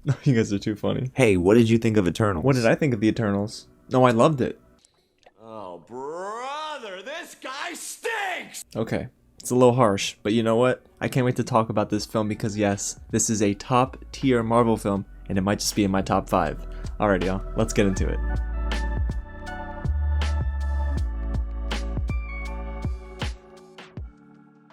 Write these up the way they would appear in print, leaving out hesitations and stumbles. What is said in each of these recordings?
You guys are too funny. Hey, what did you think of Eternals? What did I think of the Eternals? No, I loved it. Oh, brother, this guy stinks! Okay, it's a little harsh, but you know what? I can't wait to talk about this film because yes, this is a top tier Marvel film, and it might just be in my top 5. Alright y'all, let's get into it.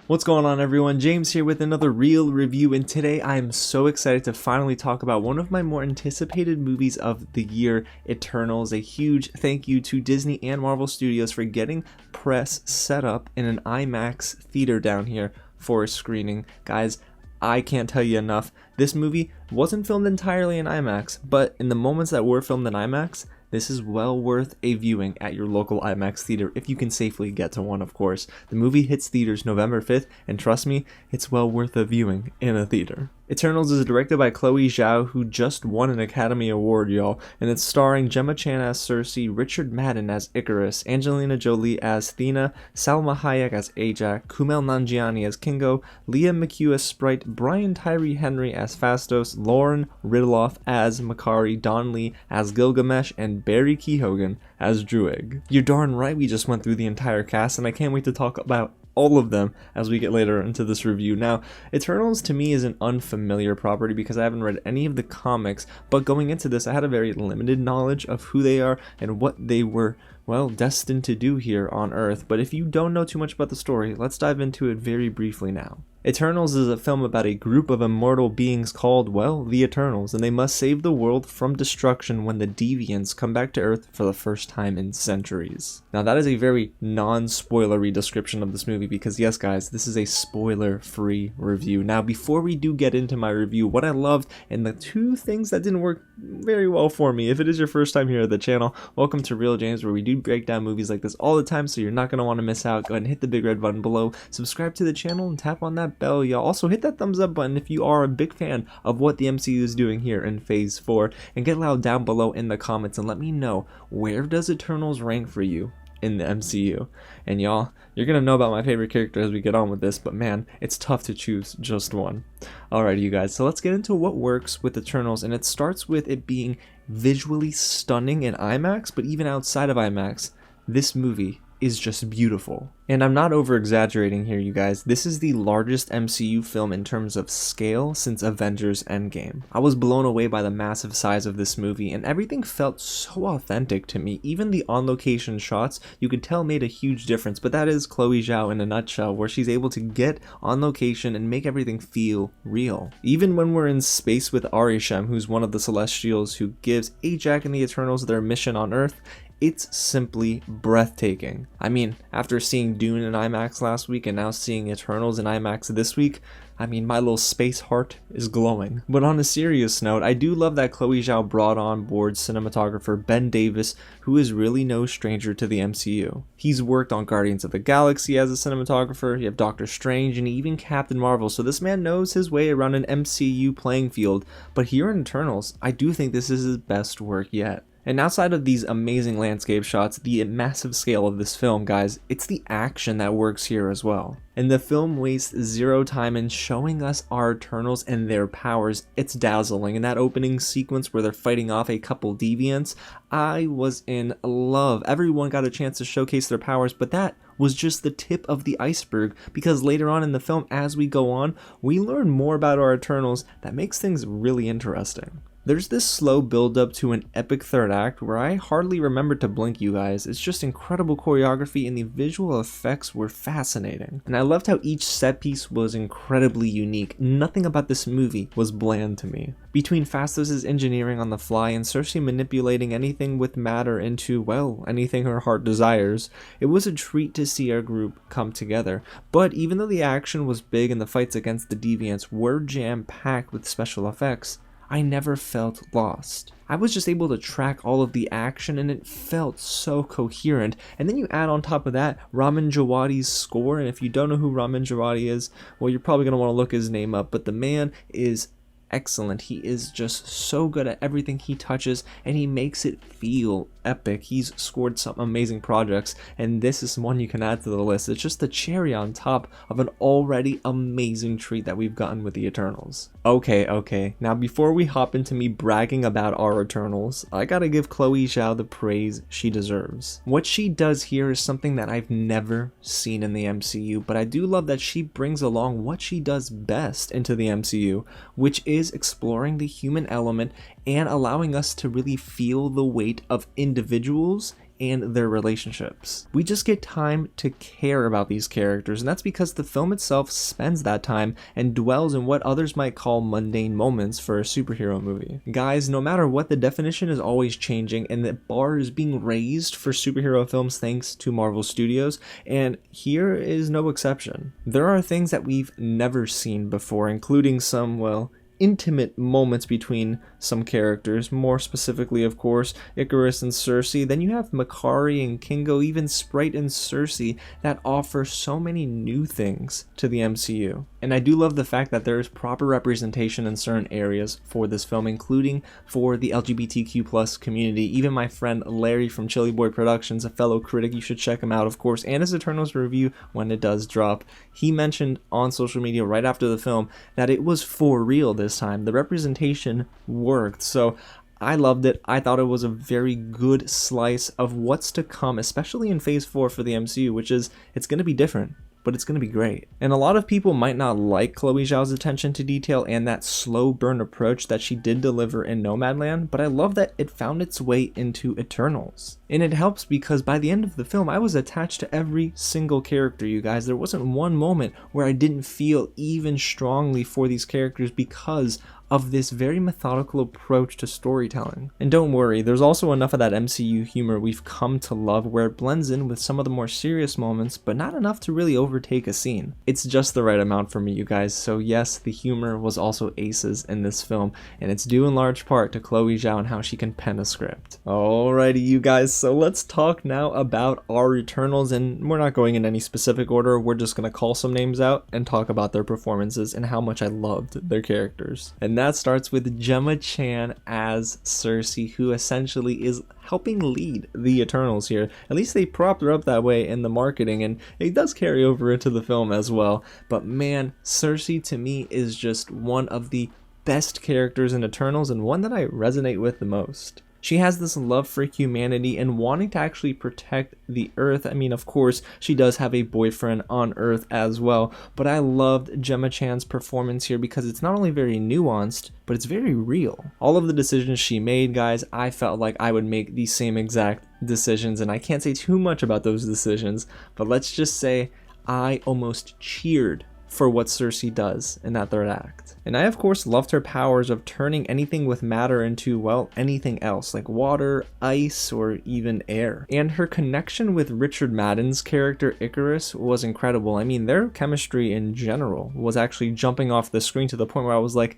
What's going on everyone? James here with another real review, and today I am so excited to finally talk about one of my more anticipated movies of the year, Eternals. A huge thank you to Disney and Marvel Studios for getting press set up in an IMAX theater down here for a screening. Guys, I can't tell you enough. This movie wasn't filmed entirely in IMAX, but in the moments that were filmed in IMAX, this is well worth a viewing at your local IMAX theater, if you can safely get to one, of course. The movie hits theaters November 5th, and trust me, it's well worth a viewing in a theater. Eternals is directed by Chloé Zhao, who just won an Academy Award, y'all, and it's starring Gemma as Sersi, Richard Madden as Ikaris, Angelina Jolie as Thena, Salma Hayek as Ajak, Kumail Nanjiani as Kingo, McHugh as Sprite, Brian Tyree Henry as Phastos, Lauren Ridloff as Makkari, Don Lee as Gilgamesh, and Barry Keoghan as Druig. You're darn right we just went through the entire cast, and I can't wait to talk about all of them as we get later into this review. Now, Eternals to me is an unfamiliar property because I haven't read any of the comics, but going into this I had a very limited knowledge of who they are and what they were, well, destined to do here on Earth. But if you don't know too much about the story, let's dive into it very briefly now. Eternals is a film about a group of immortal beings called, well, the Eternals, and they must save the world from destruction when the Deviants come back to Earth for the first time in centuries. Now that is a very non-spoilery description of this movie because yes guys, this is a spoiler-free review. Now before we do get into my review, what I loved and the two things that didn't work very well for me, if it is your first time here at the channel, welcome to Real James, where we do break down movies like this all the time, so you're not going to want to miss out. Go ahead and hit the big red button below, subscribe to the channel, and tap on that bell, y'all. Also hit that thumbs up button if you are a big fan of what the MCU is doing here in Phase 4, and get loud down below in the comments and let me know, where does Eternals rank for you in the MCU? And y'all, you're gonna know about my favorite character as we get on with this, but man, it's tough to choose just one. Alrighty you guys, so let's get into what works with Eternals, and it starts with it being visually stunning in IMAX, but even outside of IMAX, this movie is just beautiful. And I'm not over exaggerating here, you guys. This is the largest MCU film in terms of scale since Avengers Endgame. I was blown away by the massive size of this movie, and everything felt so authentic to me. Even the on-location shots, you could tell made a huge difference, but that is Chloé Zhao in a nutshell, where she's able to get on location and make everything feel real. Even when we're in space with Arishem, who's one of the Celestials who gives Ajak and the Eternals their mission on Earth, it's simply breathtaking. I mean, after seeing Dune in IMAX last week and now seeing Eternals in IMAX this week, I mean, my little space heart is glowing. But on a serious note, I do love that Chloé Zhao brought on board cinematographer Ben Davis, who is really no stranger to the MCU. He's worked on Guardians of the Galaxy as a cinematographer, you have Doctor Strange, and even Captain Marvel, so this man knows his way around an MCU playing field. But here in Eternals, I do think this is his best work yet. And outside of these amazing landscape shots, the massive scale of this film, guys, it's the action that works here as well. And the film wastes zero time in showing us our Eternals and their powers. It's dazzling. In that opening sequence where they're fighting off a couple deviants, I was in love. Everyone got a chance to showcase their powers, but that was just the tip of the iceberg, because later on in the film, as we go on, we learn more about our Eternals that makes things really interesting. There's this slow build up to an epic third act where I hardly remember to blink, you guys. It's just incredible choreography and the visual effects were fascinating. And I loved how each set piece was incredibly unique. Nothing about this movie was bland to me. Between Phastos' engineering on the fly and Sersi manipulating anything with matter into, well, anything her heart desires, it was a treat to see our group come together. But even though the action was big and the fights against the deviants were jam-packed with special effects, I never felt lost. I was just able to track all of the action and it felt so coherent. And then you add on top of that Ramin Djawadi's score, and if you don't know who Ramin Djawadi is, well, you're probably going to want to look his name up, but the man is excellent. He is just so good at everything he touches, and he makes it feel epic. He's scored some amazing projects, and this is one you can add to the list. It's just the cherry on top of an already amazing treat that we've gotten with the Eternals. Okay, now before we hop into me bragging about our Eternals, I gotta give Chloé Zhao the praise she deserves. What she does here is something that I've never seen in the MCU, but I do love that she brings along what she does best into the MCU, which is exploring the human element and allowing us to really feel the weight of individuals and their relationships. We just get time to care about these characters, and that's because the film itself spends that time and dwells in what others might call mundane moments for a superhero movie. Guys, no matter what, the definition is always changing, and the bar is being raised for superhero films thanks to Marvel Studios, and here is no exception. There are things that we've never seen before, including some, well, intimate moments between some characters, more specifically of course Ikaris and Sersi. Then you have Makkari and Kingo, even Sprite and Sersi, that offer so many new things to the MCU. And I do love the fact that there is proper representation in certain areas for this film, including for the LGBTQ+ community. Even my friend Larry from Chili Boy Productions, a fellow critic, you should check him out of course, and his Eternals review when it does drop. He mentioned on social media right after the film that it was for real this time. The representation worked, so I loved it. I thought it was a very good slice of what's to come, especially in phase 4 for the MCU, which is, it's going to be different, but it's going to be great. And a lot of people might not like Chloé Zhao's attention to detail and that slow burn approach that she did deliver in Nomadland, but I love that it found its way into Eternals. And it helps because by the end of the film, I was attached to every single character, you guys. There wasn't one moment where I didn't feel even strongly for these characters because of this very methodical approach to storytelling. And don't worry, there's also enough of that MCU humor we've come to love where it blends in with some of the more serious moments, but not enough to really overtake a scene. It's just the right amount for me, you guys. So yes, the humor was also aces in this film, and it's due in large part to Chloé Zhao and how she can pen a script. Alrighty, you guys, so let's talk now about our Eternals, and we're not going in any specific order. We're just gonna call some names out and talk about their performances and how much I loved their characters. And that starts with Gemma Chan as Sersi, who essentially is helping lead the Eternals here. At least they propped her up that way in the marketing, and it does carry over into the film as well. But man, Sersi to me is just one of the best characters in Eternals and one that I resonate with the most. She has this love for humanity and wanting to actually protect the Earth. I mean, of course, she does have a boyfriend on Earth as well, but I loved Gemma Chan's performance here because it's not only very nuanced, but it's very real. All of the decisions she made, guys, I felt like I would make the same exact decisions, and I can't say too much about those decisions, but let's just say I almost cheered for what Sersi does in that third act. And I of course loved her powers of turning anything with matter into, well, anything else, like water, ice, or even air. And her connection with Richard Madden's character Ikaris was incredible. I mean, their chemistry in general was actually jumping off the screen to the point where I was like,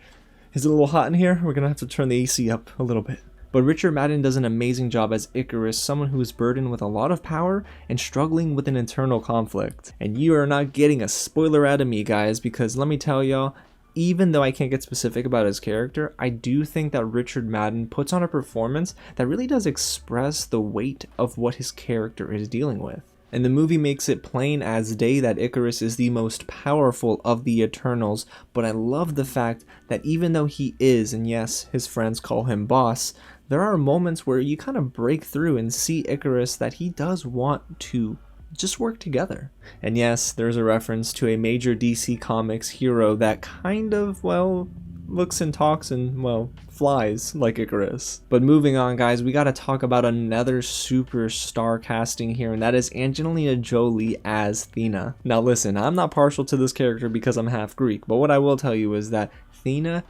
is it a little hot in here? We're gonna have to turn the AC up a little bit. But Richard Madden does an amazing job as Ikaris, someone who is burdened with a lot of power and struggling with an internal conflict. And you are not getting a spoiler out of me, guys, because let me tell y'all, even though I can't get specific about his character, I do think that Richard Madden puts on a performance that really does express the weight of what his character is dealing with. And the movie makes it plain as day that Ikaris is the most powerful of the Eternals, but I love the fact that even though he is, and yes, his friends call him boss, there are moments where you kind of break through and see Ikaris that he does want to just work together. And yes, there's a reference to a major DC Comics hero that kind of, well, looks and talks and, well, flies like Ikaris. But moving on, guys, we gotta talk about another superstar casting here, and that is Angelina Jolie as Thena. Now listen, I'm not partial to this character because I'm half Greek, but what I will tell you is that Thena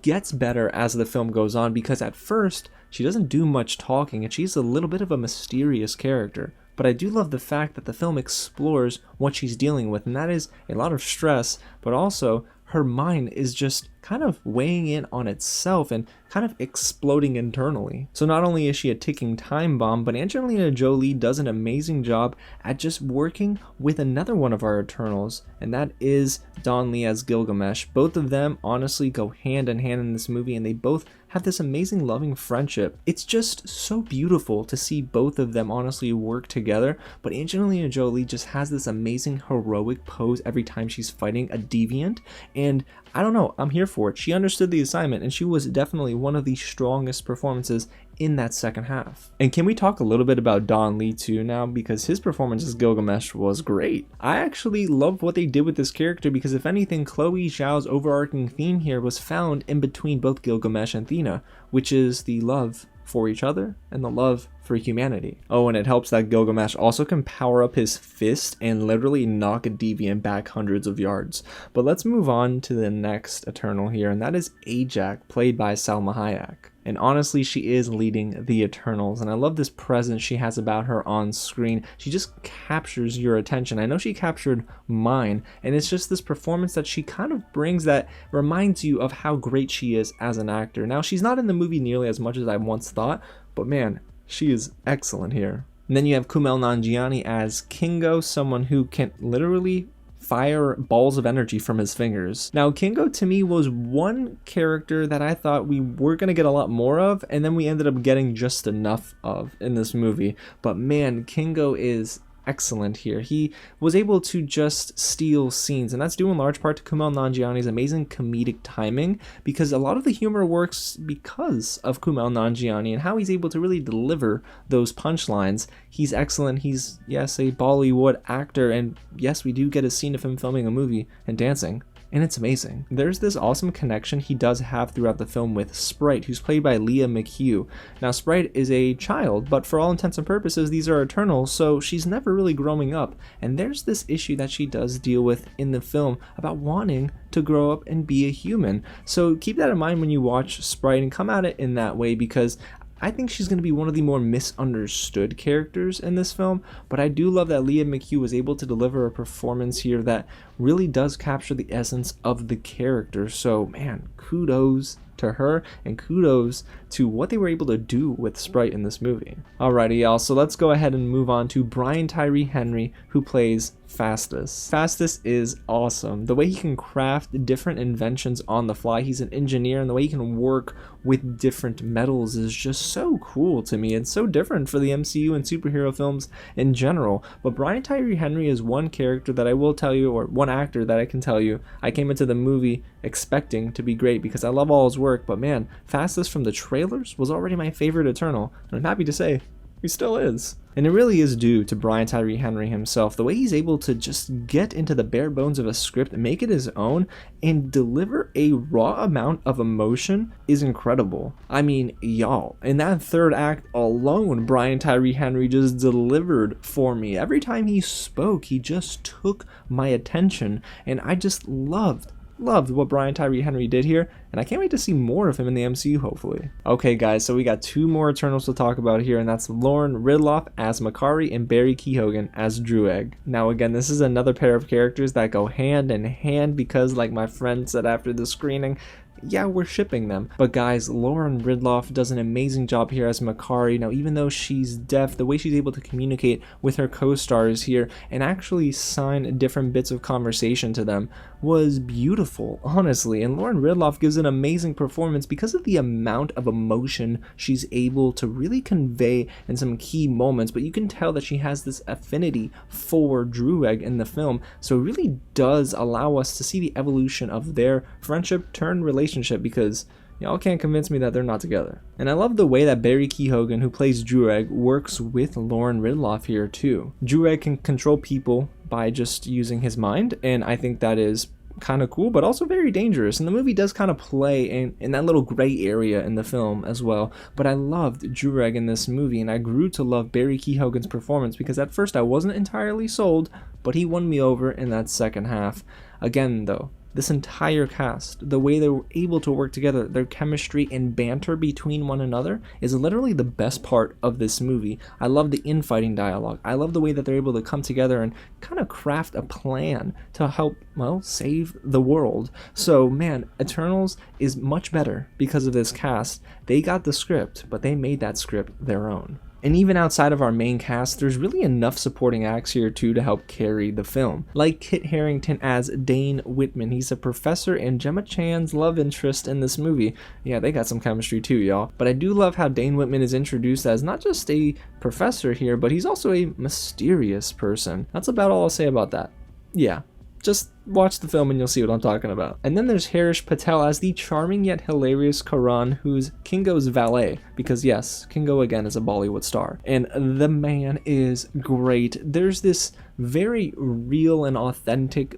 gets better as the film goes on, because at first she doesn't do much talking and she's a little bit of a mysterious character. But I do love the fact that the film explores what she's dealing with, and that is a lot of stress, but also her mind is just kind of weighing in on itself and kind of exploding internally. So not only is she a ticking time bomb, but Angelina Jolie does an amazing job at just working with another one of our Eternals, and that is Don Lee as Gilgamesh. Both of them honestly go hand in hand in this movie, and they both have this amazing loving friendship. It's just so beautiful to see both of them honestly work together, but Angelina Jolie just has this amazing heroic pose every time she's fighting a deviant, and I don't know, I'm here for it. She understood the assignment, and she was definitely one of the strongest performances in that second half. And can we talk a little bit about Don Lee too now, because his performance as Gilgamesh was great. I actually love what they did with this character, because if anything, Chloé Zhao's overarching theme here was found in between both Gilgamesh and Thena, which is the love for each other and the love for humanity. Oh, and it helps that Gilgamesh also can power up his fist and literally knock a deviant back hundreds of yards. But let's move on to the next Eternal here, and that is Ajak, played by Salma Hayek. And honestly, she is leading the Eternals, and I love this presence she has about her on screen. She just captures your attention. I know she captured mine, and it's just this performance that she kind of brings that reminds you of how great she is as an actor. Now, she's not in the movie nearly as much as I once thought, but man, she is excellent here. And then you have Kumail Nanjiani as Kingo, someone who can literally fire balls of energy from his fingers. Now, Kingo to me was one character that I thought we were going to get a lot more of, and then we ended up getting just enough of in this movie. But man, Kingo is excellent here. He was able to just steal scenes, and that's due in large part to Kumail Nanjiani's amazing comedic timing, because a lot of the humor works because of Kumail Nanjiani and how he's able to really deliver those punchlines. He's excellent. He's, yes, a Bollywood actor, and yes, we do get a scene of him filming a movie and dancing, and it's amazing. There's this awesome connection he does have throughout the film with Sprite, who's played by McHugh. Now, Sprite is a child, but for all intents and purposes, these are Eternals, so she's never really growing up. And there's this issue that she does deal with in the film about wanting to grow up and be a human. So keep that in mind when you watch Sprite and come at it in that way, because I think she's going to be one of the more misunderstood characters in this film, but I do love that McHugh was able to deliver a performance here that really does capture the essence of the character. So man, kudos to her, and kudos to what they were able to do with Sprite in this movie. Alrighty, y'all, so let's go ahead and move on to Brian Tyree Henry, who plays Phastos. Phastos is awesome. The way he can craft different inventions on the fly, he's an engineer, and the way he can work with different metals is just so cool to me. It's so different for the MCU and superhero films in general. But Brian Tyree Henry is one character that I will tell you, or one actor that I can tell you, I came into the movie expecting to be great because I love all his work, but man, Phastos from the trailers was already my favorite Eternal, and I'm happy to say he still is. And it really is due to Brian Tyree Henry himself. The way he's able to just get into the bare bones of a script, make it his own, and deliver a raw amount of emotion is incredible. I mean, y'all, in that third act alone, Brian Tyree Henry just delivered for me. Every time he spoke, he just took my attention, and I just loved what Brian Tyree Henry did here, and I can't wait to see more of him in the MCU, hopefully. Okay, guys, so we got two more Eternals to talk about here, and that's Lauren Ridloff as Makkari and Barry Keoghan as Druig. Now, again, this is another pair of characters that go hand in hand because, like my friend said after the screening, yeah, we're shipping them. But guys, Lauren Ridloff does an amazing job here as Makkari. Now, even though she's deaf, the way she's able to communicate with her co-stars here and actually sign different bits of conversation to them was beautiful, honestly. And Lauren Ridloff gives an amazing performance because of the amount of emotion she's able to really convey in some key moments. But you can tell that she has this affinity for Druig in the film, so it really does allow us to see the evolution of their friendship turned relationship, because y'all can't convince me that they're not together. And I love the way that Barry Keoghan, who plays Druig, works with Lauren Ridloff here too. Druig can control people by just using his mind, and I think that is kind of cool, but also very dangerous. And the movie does kind of play in that little gray area in the film as well. But I loved Druig in this movie, and I grew to love Barry Keoghan's performance because at first I wasn't entirely sold, but he won me over in that second half. Again, though, this entire cast, the way they were able to work together, their chemistry and banter between one another is literally the best part of this movie. I love the infighting dialogue. I love the way that they're able to come together and kind of craft a plan to help, well, save the world. So man, Eternals is much better because of this cast. They got the script, but they made that script their own. And even outside of our main cast, there's really enough supporting acts here too to help carry the film. Like Kit Harington as Dane Whitman. He's a professor and Gemma Chan's love interest in this movie. Yeah, they got some chemistry too, y'all. But I do love how Dane Whitman is introduced as not just a professor here, but he's also a mysterious person. That's about all I'll say about that. Yeah. Just watch the film and you'll see what I'm talking about. And then there's Harish Patel as the charming yet hilarious Karan, who's Kingo's valet, because yes, Kingo again is a Bollywood star. And the man is great. There's this very real and authentic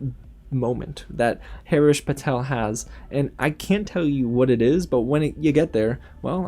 moment that Harish Patel has, and I can't tell you what it is, but when you get there, well,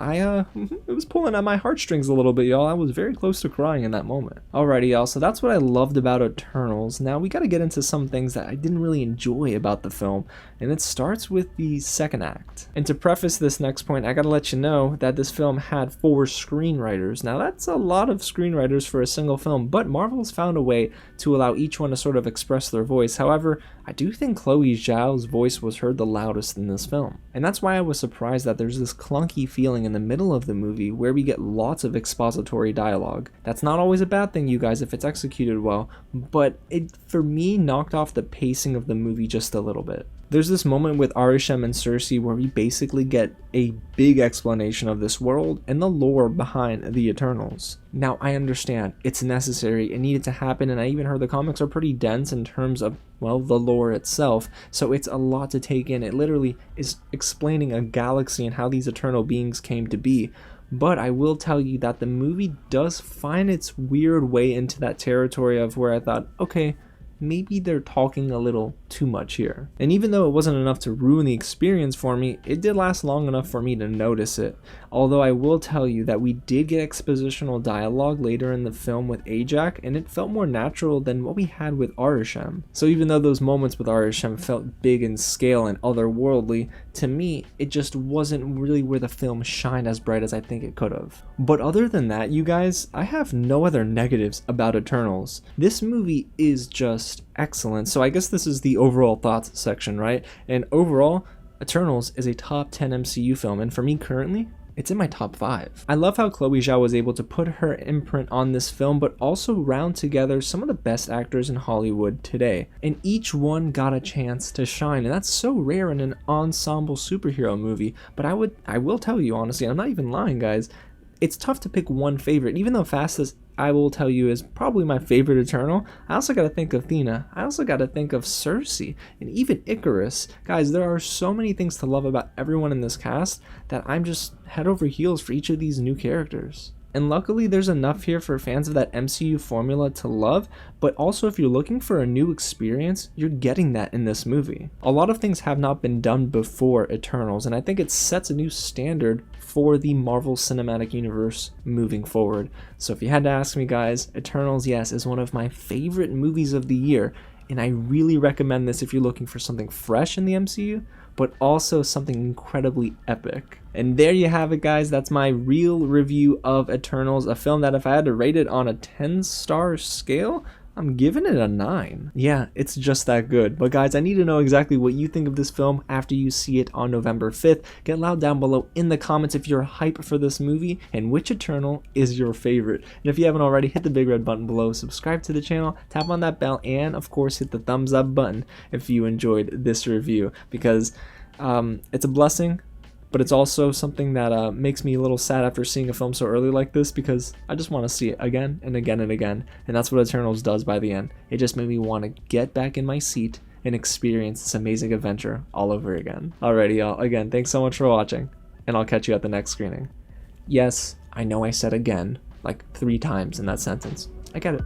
it was pulling at my heartstrings a little bit, y'all. I was very close to crying in that moment. Alrighty, y'all, so that's what I loved about Eternals. Now we gotta get into some things that I didn't really enjoy about the film, and it starts with the second act. And to preface this next point, I gotta let you know that this film had 4 screenwriters. Now that's a lot of screenwriters for a single film, but Marvel's found a way to allow each one to sort of express their voice. However, I do think Chloé Zhao's voice was heard the loudest in this film. And that's why I was surprised that there's this clunky feeling in the middle of the movie where we get lots of expository dialogue. That's not always a bad thing, you guys, if it's executed well, but it, for me, knocked off the pacing of the movie just a little bit. There's this moment with Arishem and Sersi where we basically get a big explanation of this world and the lore behind the Eternals. Now, I understand, it's necessary, it needed to happen, and I even heard the comics are pretty dense in terms of, well, the lore itself, so it's a lot to take in. It literally is explaining a galaxy and how these eternal beings came to be. But I will tell you that the movie does find its weird way into that territory of where I thought, okay, maybe they're talking a little too much here. And even though it wasn't enough to ruin the experience for me, it did last long enough for me to notice it. Although I will tell you that we did get expositional dialogue later in the film with Ajak, and it felt more natural than what we had with Arishem. So even though those moments with Arishem felt big in scale and otherworldly, to me, it just wasn't really where the film shined as bright as I think it could have. But other than that, you guys, I have no other negatives about Eternals. This movie is just excellent. So I guess this is the overall thoughts section, right? And overall, Eternals is a top 10 MCU film, and for me currently, it's in my top 5. I love how Chloé Zhao was able to put her imprint on this film, but also round together some of the best actors in Hollywood today. And each one got a chance to shine, and that's so rare in an ensemble superhero movie. But I will tell you honestly, I'm not even lying, guys, it's tough to pick one favorite. Even though Phastos, I will tell you, is probably my favorite Eternal, I also got to think of Athena. I also got to think of Sersi, and even Ikaris. Guys, there are so many things to love about everyone in this cast that I'm just head over heels for each of these new characters. And luckily there's enough here for fans of that MCU formula to love, but also if you're looking for a new experience, you're getting that in this movie. A lot of things have not been done before Eternals, and I think it sets a new standard for the Marvel Cinematic Universe moving forward. So if you had to ask me, guys, Eternals, yes, is one of my favorite movies of the year, and I really recommend this if you're looking for something fresh in the MCU, but also something incredibly epic. And there you have it, guys. That's my real review of Eternals, a film that if I had to rate it on a 10-star scale, I'm giving it a 9. Yeah, it's just that good. But guys, I need to know exactly what you think of this film after you see it on November 5th. Get loud down below in the comments if you're hyped for this movie and which Eternal is your favorite. And if you haven't already, hit the big red button below, subscribe to the channel, tap on that bell, and of course hit the thumbs up button if you enjoyed this review, because it's a blessing, but it's also something that makes me a little sad after seeing a film so early like this, because I just want to see it again and again and again, and that's what Eternals does by the end. It just made me want to get back in my seat and experience this amazing adventure all over again. Alrighty, y'all, again, thanks so much for watching, and I'll catch you at the next screening. Yes, I know I said again like 3 times in that sentence. I get it.